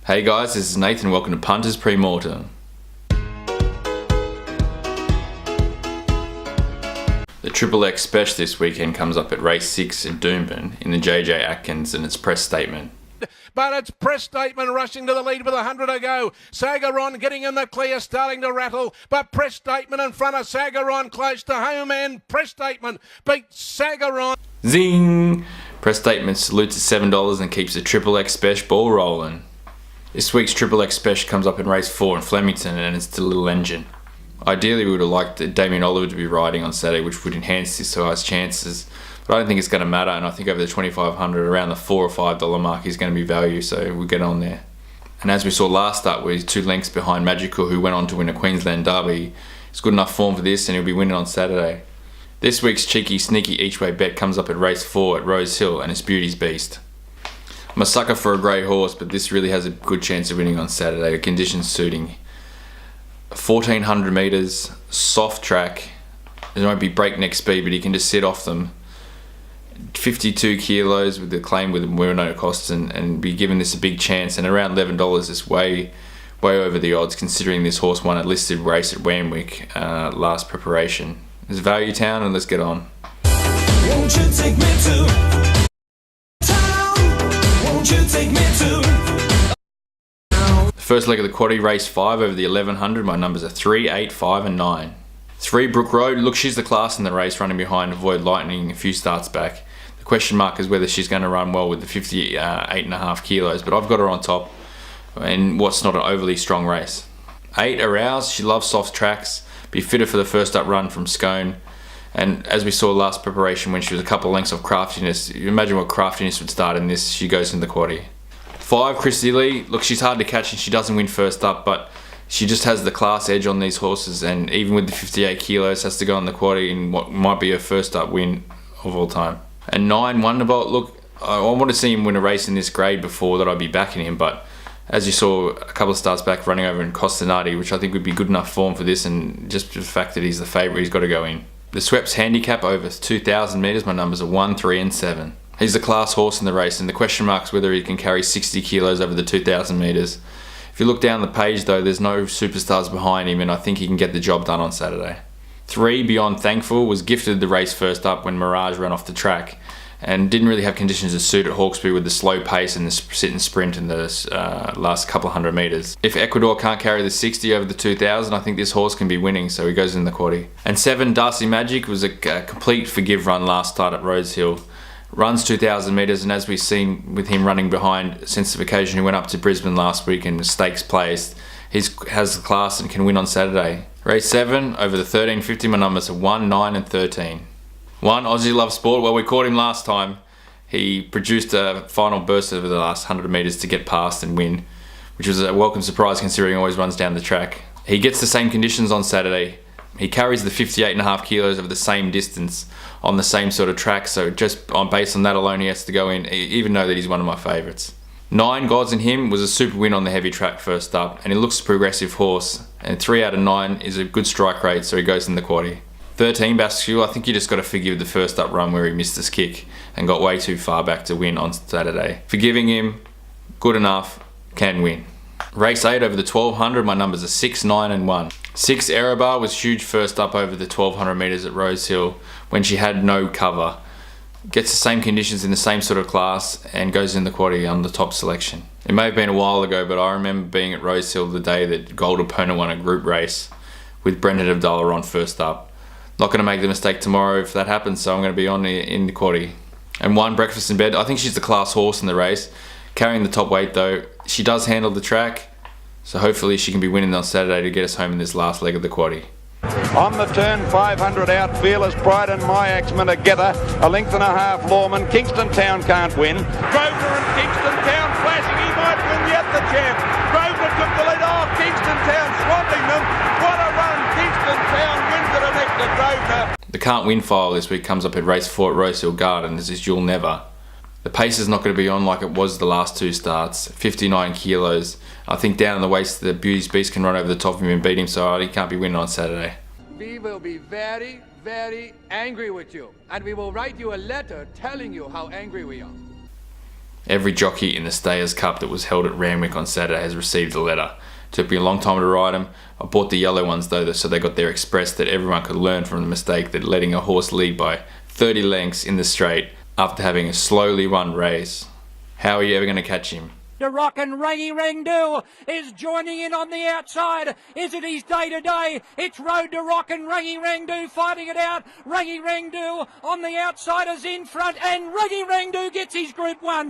Hey guys, this is Nath and welcome to Punters Pre-mortem. The Triple X Spec this weekend comes up at race 6 in Doomben in the JJ Atkins and its press statement. But it's Press Statement rushing to the lead with 100 to go. Sagaron getting in the clear, starting to rattle. But Press Statement in front of Sagaron, close to home, and Press Statement beats Sagaron. Zing! Press Statement salutes at $7 and keeps the Triple X Spec ball rolling. This week's Triple X Spec comes up in race 4 in Flemington and it's the little engine. Ideally we would have liked Damien Oliver to be riding on Saturday, which would enhance this guy's chances. But I don't think it's going to matter, and I think over the 2,500, around the $4 or $5 mark, he's going to be value, so we'll get on there. And as we saw last start, where he's 2 lengths behind Magical, who went on to win a Queensland Derby, he's good enough form for this, and he'll be winning on Saturday. This week's cheeky, sneaky each-way bet comes up at race 4 at Rosehill, and it's Beauty's Beast. I'm a sucker for a grey horse, but this really has a good chance of winning on Saturday, the conditions suiting. 1,400 metres, soft track, there won't be breakneck speed, but he can just sit off them. 52 kilos with the claim with no costs and be given this a big chance, and around $11 is way over the odds considering this horse won a listed race at Wamwick last preparation. It's Value Town and let's get on. Won't you take me to town? Won't you take me to First leg of the quaddie, race 5 over the 1100. My numbers are 3, 8, 5 and 9. 3 Brook Road, look, she's the class in the race, running behind Avoid Lightning a few starts back. The question mark is whether she's going to run well with the 58.5 kilos, but I've got her on top in what's not an overly strong race. 8 Arouse, she loves soft tracks, be fitter for the first up run from Scone. And as we saw last preparation when she was a couple of lengths off Craftiness, you imagine what Craftiness would start in this, she goes in the quaddie. 5 Christy Lee, look, she's hard to catch and she doesn't win first up, but she just has the class edge on these horses, and even with the 58 kilos has to go on the quaddie in what might be her first up win of all time. And 9 Wonderbolt, look, I want to see him win a race in this grade before that I'd be backing him, but as you saw a couple of starts back running over in Costanati, which I think would be good enough form for this, and just the fact that he's the favourite, he's got to go in. The Sweps handicap over 2,000 metres, my numbers are 1, 3 and 7. He's the class horse in the race, and the question mark is whether he can carry 60 kilos over the 2,000 metres. If you look down the page though, there's no superstars behind him, and I think he can get the job done on Saturday. 3 Beyond Thankful was gifted the race first up when Mirage ran off the track and didn't really have conditions to suit at Hawkesbury with the slow pace and the sit and sprint in the last couple of 100 metres. If Ecuador can't carry the 60 over the 2,000, I think this horse can be winning, so he goes in the quaddie. And 7 Darcy Magic was a complete forgive run last start at Rosehill. Runs 2,000 metres, and as we've seen with him running behind since the occasion he went up to Brisbane last week and stakes placed, he has the class and can win on Saturday. Race 7 over the 1,350, my numbers are 1, 9 and 13. 1 Aussie Love Sport, well, we caught him last time. He produced a final burst over the last 100 metres to get past and win, which was a welcome surprise considering he always runs down the track. He gets the same conditions on Saturday. He carries the 58.5 kilos over the same distance on the same sort of track, so just based on that alone he has to go in, even though that he's one of my favourites. 9 Gods in Him was a super win on the heavy track first up, and he looks a progressive horse, and 3 out of 9 is a good strike rate, so he goes in the quaddie. 13 Bascule, I think you just got to forgive the first up run where he missed his kick and got way too far back to win on Saturday. Forgiving him, good enough, can win. Race 8 over the 1,200, my numbers are 6, 9 and 1. 6 Erebar was huge first up over the 1,200 metres at Rosehill when she had no cover. Gets the same conditions in the same sort of class and goes in the quaddie on the top selection. It may have been a while ago, but I remember being at Rosehill the day that Gold Opponent won a group race with Brendan Abdullah on first up. Not going to make the mistake tomorrow if that happens, so I'm going to be on in the quaddie. And 1 Breakfast in Bed, I think she's the class horse in the race. Carrying the top weight though, she does handle the track, so hopefully she can be winning on Saturday to get us home in this last leg of the quaddie. On the turn, 500 out, Fearless Pride and My Axeman together. 1.5 lengths Lawman. Kingston Town can't win. Grosvenor and Kingston Town flashing. He might win yet, the champ. Grosvenor took the lead off. Kingston Town swamping them. What a run. Kingston Town wins it next to Grosvenor. The Can't Win file this week comes up at race 4 at Rosehill Gardens. This is You'll Never. The pace is not going to be on like it was the last 2 starts. 59 kilos. I think down in the waist the Beauty's Beast can run over the top of him and beat him, so he can't be winning on Saturday. We will be very, very angry with you, and we will write you a letter telling you how angry we are. Every jockey in the Stayers Cup that was held at Randwick on Saturday has received a letter. It took me a long time to write them. I bought the yellow ones though, so they got there express that everyone could learn from the mistake that letting a horse lead by 30 lengths in the straight after having a slowly run race. How are you ever going to catch him? The rockin' Rangy Rangdoo is joining in on the outside. Is it his day today? It's Road to Rockin' Rangy Rangdoo fighting it out. Rangy Rangdoo on the outside is in front, and Rangy Rangdoo gets his Group 1.